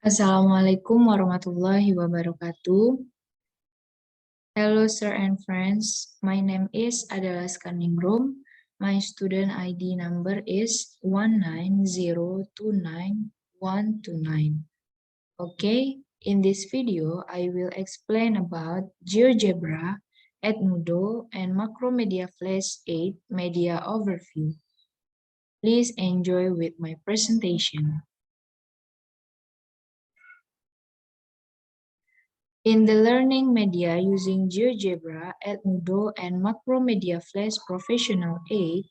Assalamualaikum warahmatullahi wabarakatuh. Hello, sir and friends. My name is Adalah Skaningrum. My student ID number is 190292129. Okay, in this video, I will explain about GeoGebra, Edmodo, and Macromedia Flash 8 Media Overview. Please enjoy with my presentation. In the learning media using GeoGebra, Edmodo, and Macromedia Flash Professional 8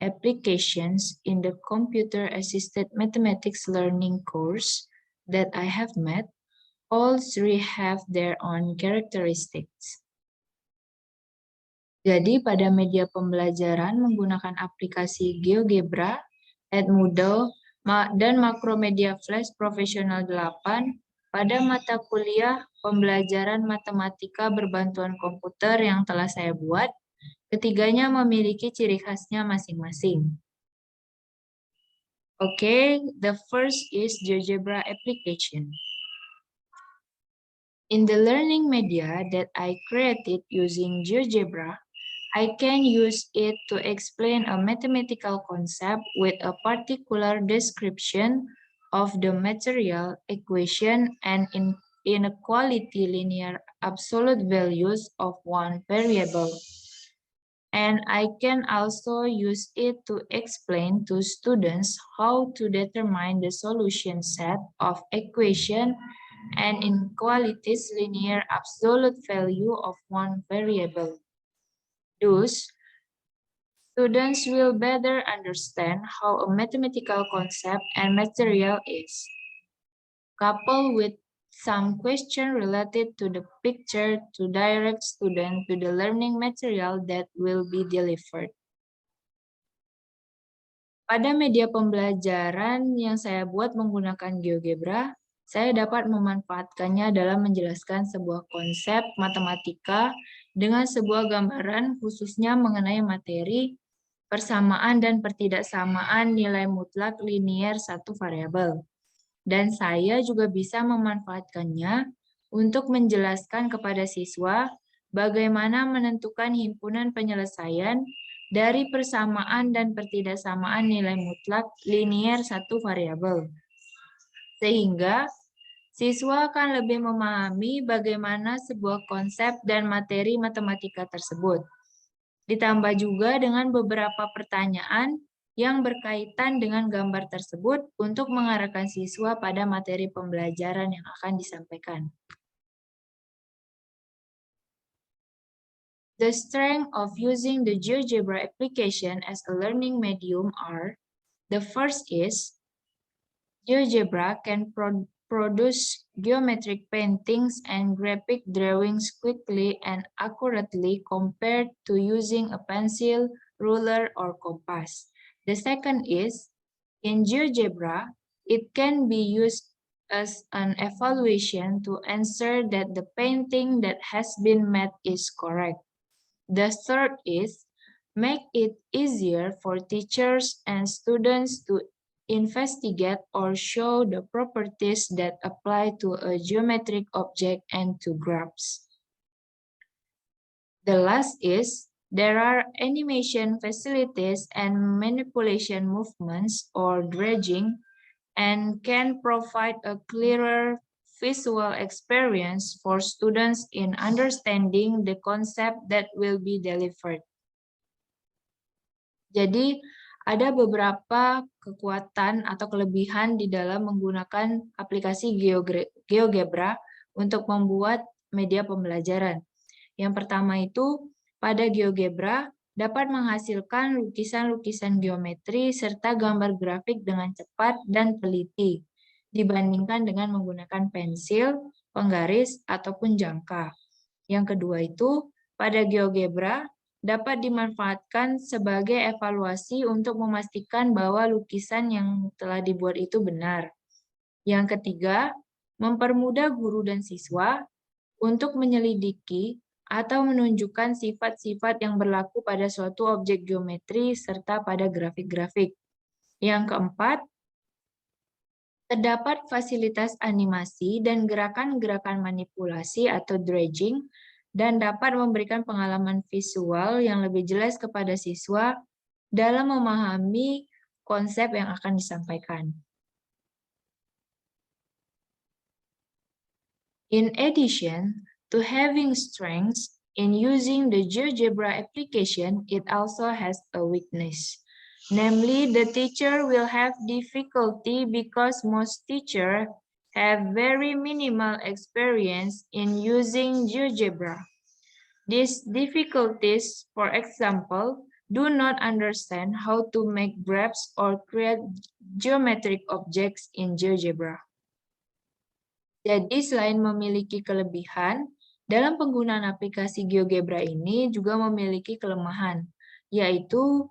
applications in the Computer-Assisted Mathematics Learning course that I have met, all three have their own characteristics. Jadi pada media pembelajaran menggunakan aplikasi GeoGebra, Edmodo, dan Macromedia Flash Professional 8, pada mata kuliah pembelajaran matematika berbantuan komputer yang telah saya buat, ketiganya memiliki ciri khasnya masing-masing. Okay, the first is GeoGebra application. In the learning media that I created using GeoGebra, I can use it to explain a mathematical concept with a particular description of the material, equation, and inequality linear absolute values of one variable. And I can also use it to explain to students how to determine the solution set of equation and inequalities linear absolute value of one variable. Thus, students will better understand how a mathematical concept and material is, coupled with some question related to the picture to direct student to the learning material that will be delivered. Pada media pembelajaran yang saya buat menggunakan GeoGebra, saya dapat memanfaatkannya dalam menjelaskan sebuah konsep matematika dengan sebuah gambaran khususnya mengenai materi, persamaan dan pertidaksamaan nilai mutlak linier satu variabel. Dan saya juga bisa memanfaatkannya untuk menjelaskan kepada siswa bagaimana menentukan himpunan penyelesaian dari persamaan dan pertidaksamaan nilai mutlak linier satu variabel. Sehingga siswa akan lebih memahami bagaimana sebuah konsep dan materi matematika tersebut. Ditambah juga dengan beberapa pertanyaan yang berkaitan dengan gambar tersebut untuk mengarahkan siswa pada materi pembelajaran yang akan disampaikan. The strength of using the GeoGebra application as a learning medium are, the first is, GeoGebra can produce geometric paintings and graphic drawings quickly and accurately compared to using a pencil, ruler, or compass. The second is, in GeoGebra, it can be used as an evaluation to ensure that the painting that has been made is correct. The third is, make it easier for teachers and students to investigate or show the properties that apply to a geometric object and to graphs. The last is, there are animation facilities and manipulation movements or dredging and can provide a clearer visual experience for students in understanding the concept that will be delivered. Jadi, ada beberapa kekuatan atau kelebihan di dalam menggunakan aplikasi GeoGebra untuk membuat media pembelajaran. Yang pertama itu, pada GeoGebra dapat menghasilkan lukisan-lukisan geometri serta gambar grafik dengan cepat dan teliti, dibandingkan dengan menggunakan pensil, penggaris, ataupun jangka. Yang kedua itu, pada GeoGebra dapat dimanfaatkan sebagai evaluasi untuk memastikan bahwa lukisan yang telah dibuat itu benar. Yang ketiga, mempermudah guru dan siswa untuk menyelidiki atau menunjukkan sifat-sifat yang berlaku pada suatu objek geometri serta pada grafik-grafik. Yang keempat, Terdapat fasilitas animasi dan gerakan-gerakan manipulasi atau dredging dan dapat memberikan pengalaman visual yang lebih jelas kepada siswa dalam memahami konsep yang akan disampaikan. In addition to having strengths in using the GeoGebra application, it also has a weakness. Namely, the teacher will have difficulty because most teachers have very minimal experience in using GeoGebra. These difficulties, for example, do not understand how to make graphs or create geometric objects in GeoGebra. Jadi selain memiliki kelebihan, dalam penggunaan aplikasi GeoGebra ini juga memiliki kelemahan, yaitu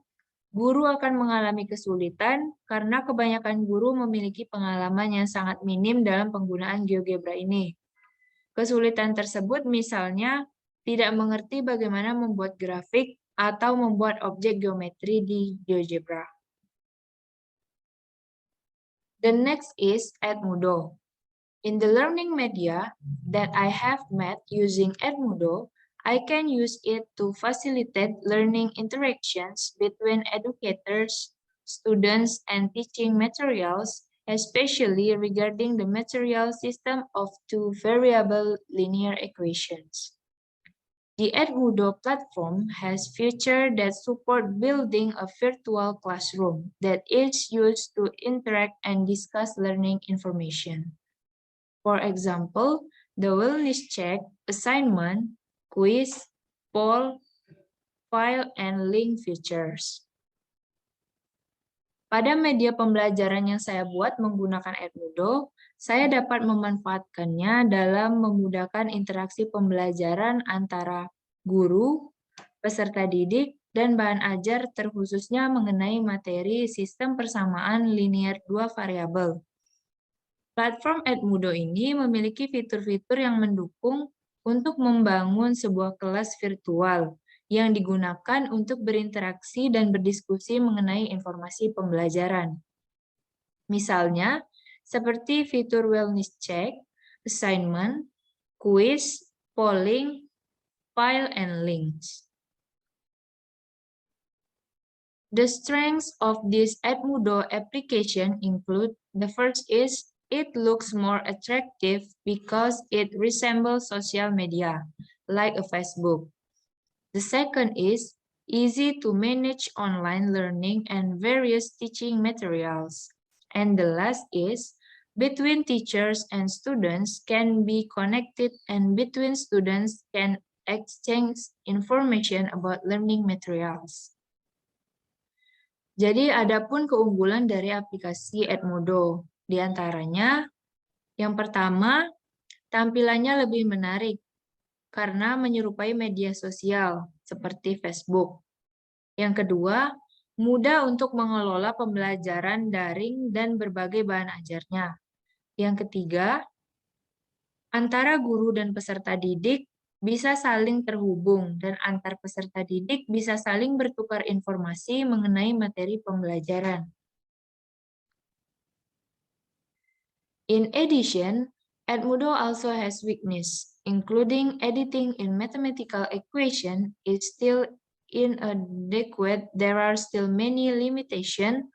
guru akan mengalami kesulitan karena kebanyakan guru memiliki pengalaman yang sangat minim dalam penggunaan GeoGebra ini. Kesulitan tersebut misalnya tidak mengerti bagaimana membuat grafik atau membuat objek geometri di GeoGebra. The next is Edmodo. In the learning media that I have met using Edmodo, I can use it to facilitate learning interactions between educators, students, and teaching materials, especially regarding the material system of two variable linear equations. The Edmodo platform has features that support building a virtual classroom that is used to interact and discuss learning information. For example, the wellness check, assignment, quiz, poll, file, and link features. Pada media pembelajaran yang saya buat menggunakan Edmodo, saya dapat memanfaatkannya dalam memudahkan interaksi pembelajaran antara guru, peserta didik, dan bahan ajar terkhususnya mengenai materi sistem persamaan linear dua variabel. Platform Edmodo ini memiliki fitur-fitur yang mendukung untuk membangun sebuah kelas virtual yang digunakan untuk berinteraksi dan berdiskusi mengenai informasi pembelajaran. Misalnya, seperti fitur wellness check, assignment, quiz, polling, file, and links. The strengths of this Edmodo application include, the first is, it looks more attractive because it resembles social media, like a Facebook. The second is easy to manage online learning and various teaching materials. And the last is between teachers and students can be connected and between students can exchange information about learning materials. Jadi adapun keunggulan dari aplikasi Edmodo. Di antaranya, yang pertama, tampilannya lebih menarik karena menyerupai media sosial seperti Facebook. Yang kedua, mudah untuk mengelola pembelajaran daring dan berbagai bahan ajarnya. Yang ketiga, antara guru dan peserta didik bisa saling terhubung dan antar peserta didik bisa saling bertukar informasi mengenai materi pembelajaran. In addition, Edmodo also has weakness, including editing in mathematical equation is still inadequate. There are still many limitations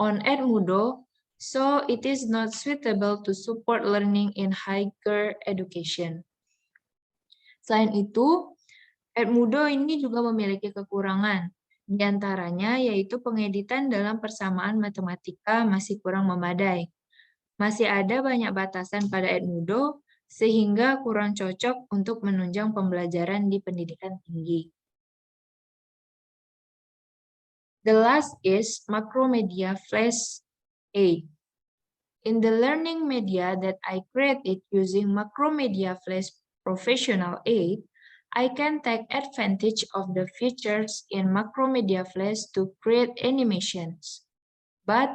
on Edmodo, so it is not suitable to support learning in higher education. Selain itu, Edmodo ini juga memiliki kekurangan, di antaranya yaitu pengeditan dalam persamaan matematika masih kurang memadai. Masih ada banyak batasan pada Edmodo, sehingga kurang cocok untuk menunjang pembelajaran di pendidikan tinggi. The last is Macromedia Flash 8. In the learning media that I created using Macromedia Flash Professional 8, I can take advantage of the features in Macromedia Flash to create animations. But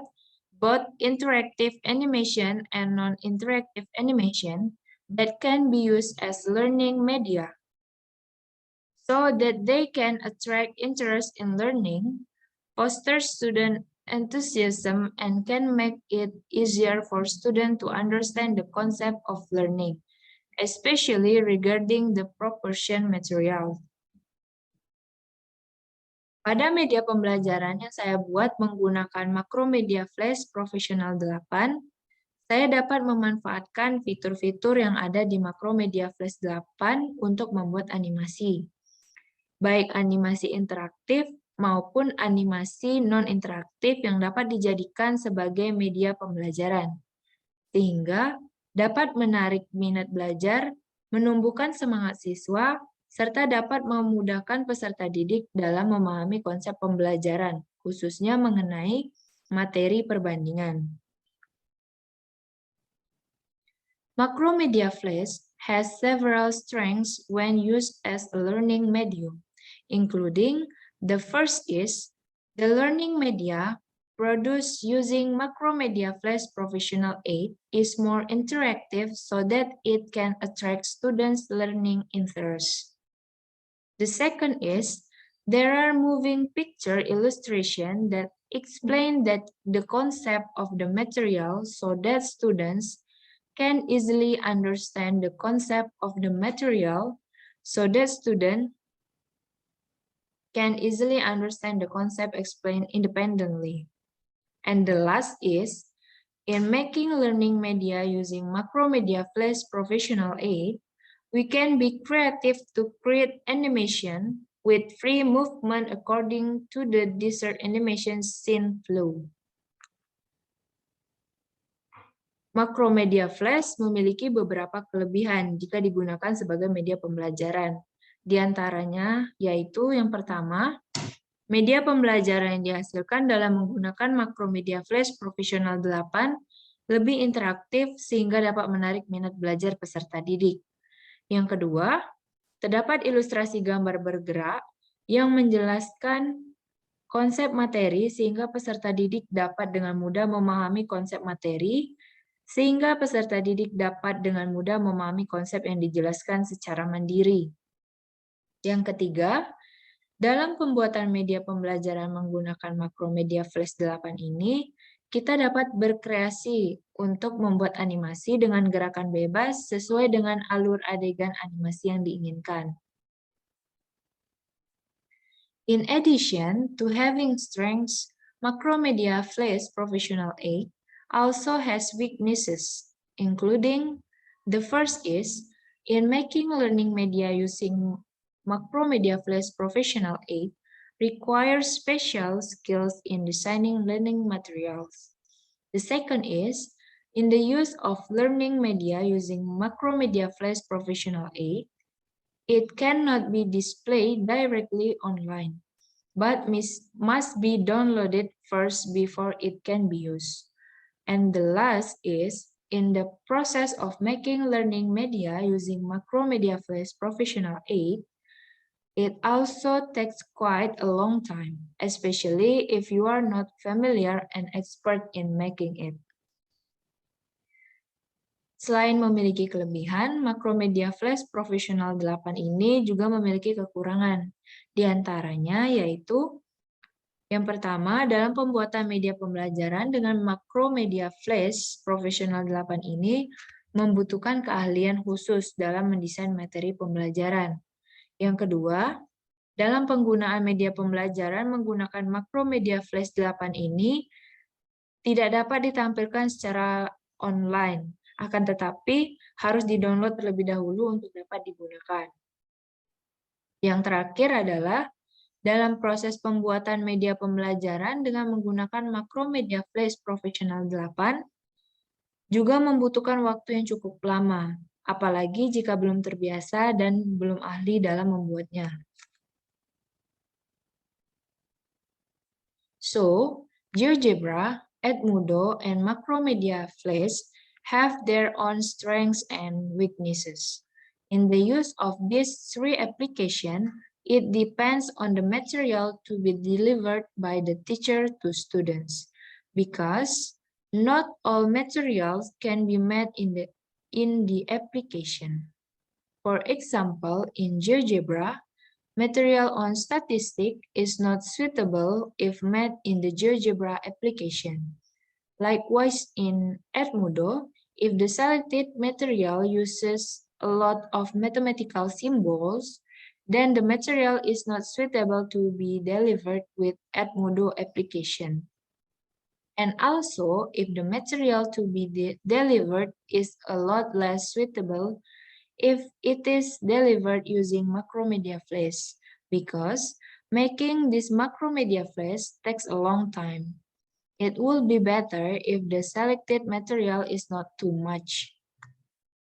both interactive animation and non-interactive animation that can be used as learning media so that they can attract interest in learning, foster student enthusiasm and can make it easier for students to understand the concept of learning, especially regarding the proportion material. Pada media pembelajaran yang saya buat menggunakan Macromedia Flash Professional 8, saya dapat memanfaatkan fitur-fitur yang ada di Macromedia Flash 8 untuk membuat animasi. Baik animasi interaktif maupun animasi non-interaktif yang dapat dijadikan sebagai media pembelajaran. Sehingga dapat menarik minat belajar, menumbuhkan semangat siswa, serta dapat memudahkan peserta didik dalam memahami konsep pembelajaran, khususnya mengenai materi perbandingan. Macromedia Flash has several strengths when used as a learning medium, including the first is the learning media produced using Macromedia Flash Professional 8 is more interactive so that it can attract students' learning interest. The second is there are moving picture illustration that explain that the concept of the material so that students can easily understand the concept of the material so that students can easily understand the concept explained independently. And the last is, in making learning media using Macromedia Flash Professional 8, we can be creative to create animation with free movement according to the desired animation scene flow. Macromedia Flash memiliki beberapa kelebihan jika digunakan sebagai media pembelajaran. Di antaranya yaitu yang pertama, media pembelajaran yang dihasilkan dalam menggunakan Macromedia Flash Professional 8 lebih interaktif sehingga dapat menarik minat belajar peserta didik. Yang kedua, terdapat ilustrasi gambar bergerak yang menjelaskan konsep materi sehingga peserta didik dapat dengan mudah memahami konsep materi, sehingga peserta didik dapat dengan mudah memahami konsep yang dijelaskan secara mandiri. Yang ketiga, dalam pembuatan media pembelajaran menggunakan Macromedia Flash 8 ini, kita dapat berkreasi untuk membuat animasi dengan gerakan bebas sesuai dengan alur adegan animasi yang diinginkan. In addition to having strengths, Macromedia Flash Professional 8 also has weaknesses, including the first is, in making learning media using Macromedia Flash Professional 8, requires special skills in designing learning materials. The second is, in the use of learning media using Macromedia Flash Professional 8, it cannot be displayed directly online, but must be downloaded first before it can be used. And the last is, in the process of making learning media using Macromedia Flash Professional 8, it also takes quite a long time, especially if you are not familiar and expert in making it. Selain memiliki kelebihan, Macromedia Flash Professional 8 ini juga memiliki kekurangan. Di antaranya yaitu, yang pertama, dalam pembuatan media pembelajaran dengan Macromedia Flash Professional 8 ini membutuhkan keahlian khusus dalam mendesain materi pembelajaran. Yang kedua, dalam penggunaan media pembelajaran menggunakan Macromedia Flash 8 ini tidak dapat ditampilkan secara online, akan tetapi harus di-download terlebih dahulu untuk dapat digunakan. Yang terakhir adalah dalam proses pembuatan media pembelajaran dengan menggunakan Macromedia Flash Professional 8 juga membutuhkan waktu yang cukup lama, apalagi jika belum terbiasa dan belum ahli dalam membuatnya. So, GeoGebra, Edmodo, and Macromedia Flash have their own strengths and weaknesses. In the use of these three applications, it depends on the material to be delivered by the teacher to students, because not all materials can be made in the application. For example, in GeoGebra, Material on statistic is not suitable if made in the GeoGebra application. Likewise, in Edmodo, if the selected material uses a lot of mathematical symbols, then the material is not suitable to be delivered with Edmodo application. And also, if the material to be delivered is a lot less suitable if it is delivered using Macromedia Flash, because making this Macromedia Flash takes a long time. It will be better if the selected material is not too much.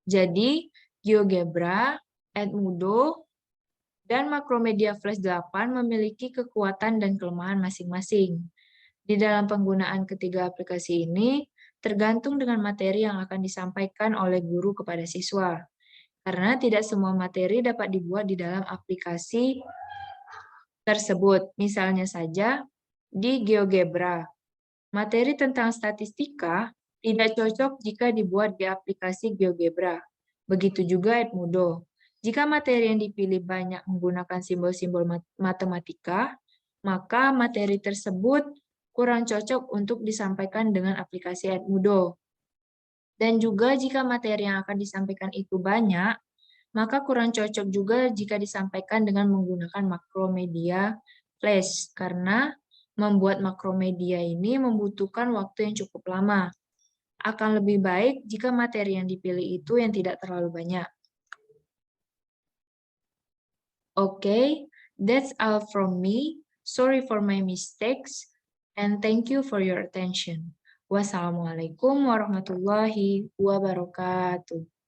Jadi, GeoGebra, Edmodo, dan Macromedia Flash 8 memiliki kekuatan dan kelemahan masing-masing. Di dalam penggunaan ketiga aplikasi ini, tergantung dengan materi yang akan disampaikan oleh guru kepada siswa. Karena tidak semua materi dapat dibuat di dalam aplikasi tersebut. Misalnya saja, di GeoGebra, materi tentang statistika tidak cocok jika dibuat di aplikasi GeoGebra. Begitu juga Edmodo. Jika materi yang dipilih banyak menggunakan simbol-simbol matematika, maka materi tersebut kurang cocok untuk disampaikan dengan aplikasi Edmodo. Dan juga jika materi yang akan disampaikan itu banyak, maka kurang cocok juga jika disampaikan dengan menggunakan Macromedia Flash, karena membuat Macromedia ini membutuhkan waktu yang cukup lama. Akan lebih baik jika materi yang dipilih itu yang tidak terlalu banyak. Okay, that's all from me. Sorry for my mistakes, and thank you for your attention. Wassalamualaikum warahmatullahi wabarakatuh.